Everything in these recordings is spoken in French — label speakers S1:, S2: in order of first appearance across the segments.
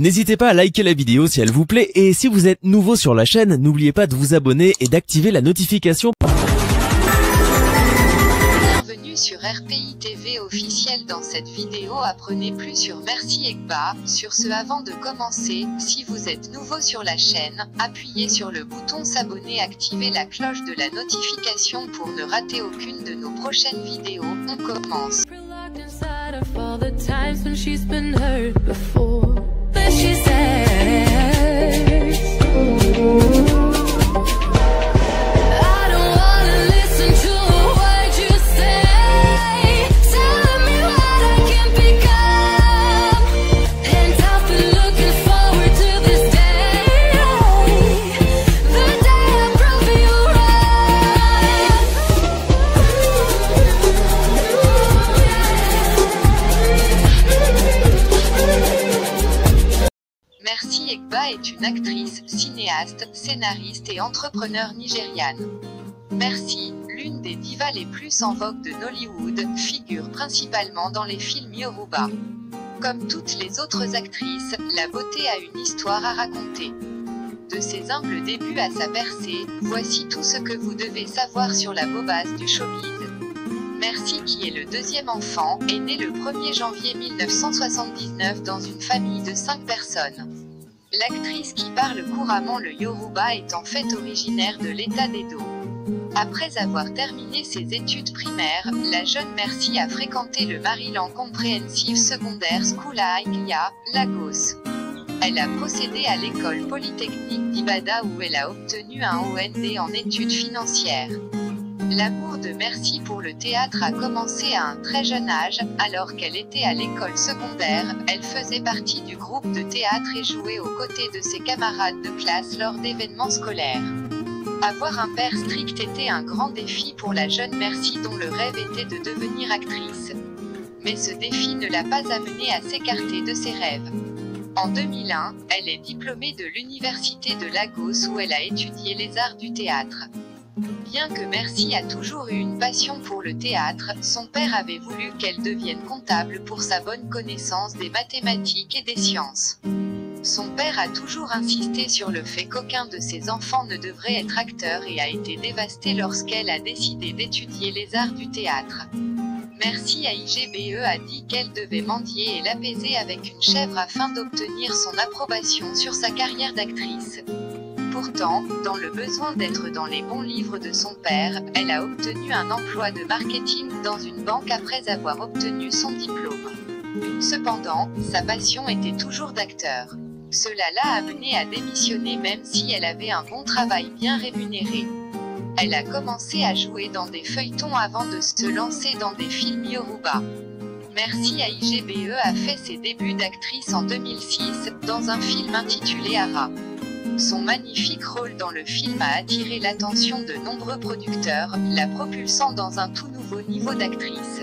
S1: N'hésitez pas à liker la vidéo si elle vous plaît et si vous êtes nouveau sur la chaîne, n'oubliez pas de vous abonner et d'activer la notification.
S2: Bienvenue sur RPI TV officiel. Dans cette vidéo apprenez plus sur Merci Egba. Sur ce, avant de commencer, si vous êtes nouveau sur la chaîne, appuyez sur le bouton s'abonner, activez la cloche de la notification pour ne rater aucune de nos prochaines vidéos. On commence. Merci Egba est une actrice, cinéaste, scénariste et entrepreneur nigériane. Merci, l'une des divas les plus en vogue de Nollywood, figure principalement dans les films Yoruba. Comme toutes les autres actrices, la beauté a une histoire à raconter. De ses humbles débuts à sa percée, voici tout ce que vous devez savoir sur la bobasse du showbiz. Merci, qui est le deuxième enfant, est né le 1er janvier 1979 dans une famille de 5 personnes. L'actrice, qui parle couramment le Yoruba, est en fait originaire de l'État d'Edo. Après avoir terminé ses études primaires, la jeune Merci a fréquenté le Maryland Comprehensive Secondary School à Hialeah, Lagos. Elle a procédé à l'école polytechnique d'Ibadan où elle a obtenu un OND en études financières. L'amour de Merci pour le théâtre a commencé à un très jeune âge. Alors qu'elle était à l'école secondaire, elle faisait partie du groupe de théâtre et jouait aux côtés de ses camarades de classe lors d'événements scolaires. Avoir un père strict était un grand défi pour la jeune Merci, dont le rêve était de devenir actrice. Mais ce défi ne l'a pas amenée à s'écarter de ses rêves. En 2001, elle est diplômée de l'université de Lagos où elle a étudié les arts du théâtre. Bien que Merci a toujours eu une passion pour le théâtre, son père avait voulu qu'elle devienne comptable pour sa bonne connaissance des mathématiques et des sciences. Son père a toujours insisté sur le fait qu'aucun de ses enfants ne devrait être acteur et a été dévasté lorsqu'elle a décidé d'étudier les arts du théâtre. Merci à IGBE a dit qu'elle devait mendier et l'apaiser avec une chèvre afin d'obtenir son approbation sur sa carrière d'actrice. Pourtant, dans le besoin d'être dans les bons livres de son père, elle a obtenu un emploi de marketing dans une banque après avoir obtenu son diplôme. Cependant, sa passion était toujours d'acteur. Cela l'a amenée à démissionner même si elle avait un bon travail bien rémunéré. Elle a commencé à jouer dans des feuilletons avant de se lancer dans des films Yoruba. Merci à IGBE a fait ses débuts d'actrice en 2006, dans un film intitulé Ara. Son magnifique rôle dans le film a attiré l'attention de nombreux producteurs, la propulsant dans un tout nouveau niveau d'actrice.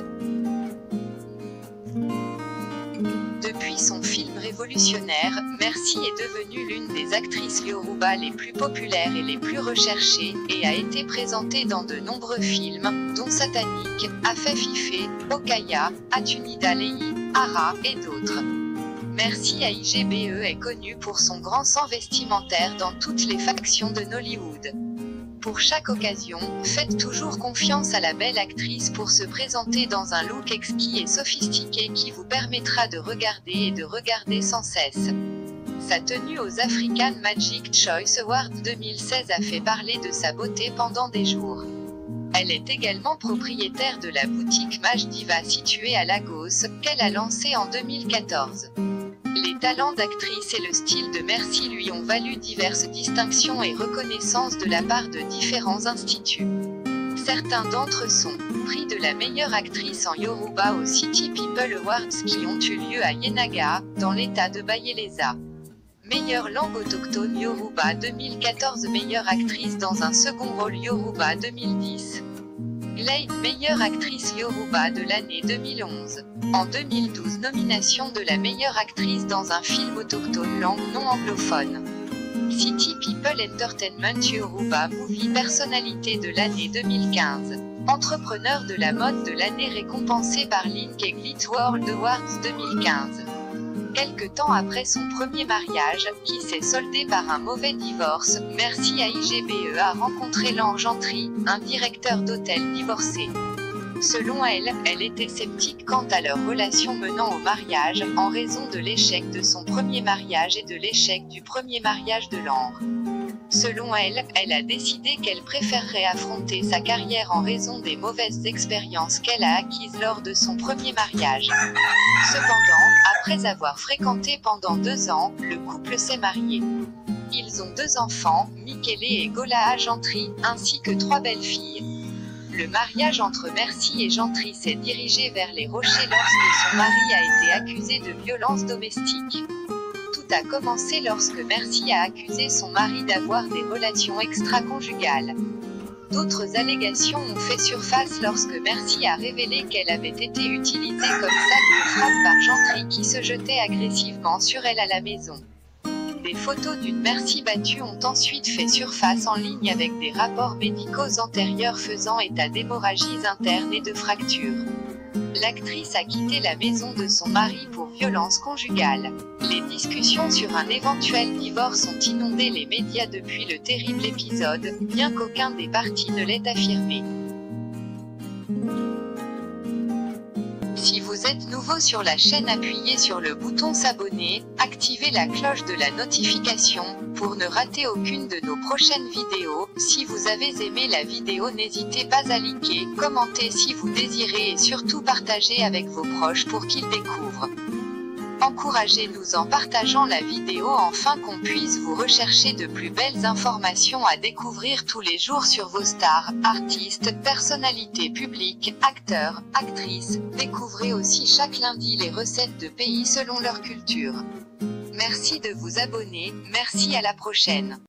S2: Depuis son film révolutionnaire, Merci est devenue l'une des actrices Yoruba les plus populaires et les plus recherchées, et a été présentée dans de nombreux films, dont Satanic, Afefife, Okaya, Atunida Lei, Ara, et d'autres. Merci à IGBE est connue pour son grand sens vestimentaire dans toutes les factions de Nollywood. Pour chaque occasion, faites toujours confiance à la belle actrice pour se présenter dans un look exquis et sophistiqué qui vous permettra de regarder et de regarder sans cesse. Sa tenue aux African Magic Choice Awards 2016 a fait parler de sa beauté pendant des jours. Elle est également propriétaire de la boutique Maj Diva située à Lagos, qu'elle a lancée en 2014. Les talents d'actrice et le style de Merci lui ont valu diverses distinctions et reconnaissances de la part de différents instituts. Certains d'entre eux sont prix de la meilleure actrice en Yoruba aux City People Awards qui ont eu lieu à Yenagoa, dans l'état de Bayelsa. Meilleure langue autochtone Yoruba 2014, meilleure actrice dans un second rôle Yoruba 2010. Glade, meilleure actrice Yoruba de l'année 2011. En 2012, nomination de la meilleure actrice dans un film autochtone langue non anglophone. City People Entertainment Yoruba Movie personnalité de l'année 2015. Entrepreneur de la mode de l'année récompensé par Link et Glit World Awards 2015. Quelque temps après son premier mariage, qui s'est soldé par un mauvais divorce, Merci à IGBE a rencontré l'Argenterie, un directeur d'hôtel divorcé. Selon elle, elle était sceptique quant à leur relation menant au mariage, en raison de l'échec de son premier mariage et de l'échec du premier mariage de Laure. Selon elle, elle a décidé qu'elle préférerait affronter sa carrière en raison des mauvaises expériences qu'elle a acquises lors de son premier mariage. Cependant, après avoir fréquenté pendant 2 ans, le couple s'est marié. Ils ont 2 enfants, Michele et Gola Argenterie, ainsi que 3 belles-filles. Le mariage entre Merci et Gentry s'est dirigé vers les rochers lorsque son mari a été accusé de violence domestique. Tout a commencé lorsque Merci a accusé son mari d'avoir des relations extra-conjugales. D'autres allégations ont fait surface lorsque Merci a révélé qu'elle avait été utilisée comme sac de frappe par Gentry qui se jetait agressivement sur elle à la maison. Des photos d'une Merci battue ont ensuite fait surface en ligne avec des rapports médicaux antérieurs faisant état d'hémorragies internes et de fractures. L'actrice a quitté la maison de son mari pour violence conjugale. Les discussions sur un éventuel divorce ont inondé les médias depuis le terrible épisode, bien qu'aucun des partis ne l'ait affirmé. Si vous êtes nouveau sur la chaîne, appuyez sur le bouton s'abonner, activez la cloche de la notification, pour ne rater aucune de nos prochaines vidéos. Si vous avez aimé la vidéo, n'hésitez pas à liker, commenter si vous désirez et surtout partager avec vos proches pour qu'ils découvrent. Encouragez-nous en partageant la vidéo afin qu'on puisse vous rechercher de plus belles informations à découvrir tous les jours sur vos stars, artistes, personnalités publiques, acteurs, actrices. Découvrez aussi chaque lundi les recettes de pays selon leur culture. Merci de vous abonner, merci à la prochaine.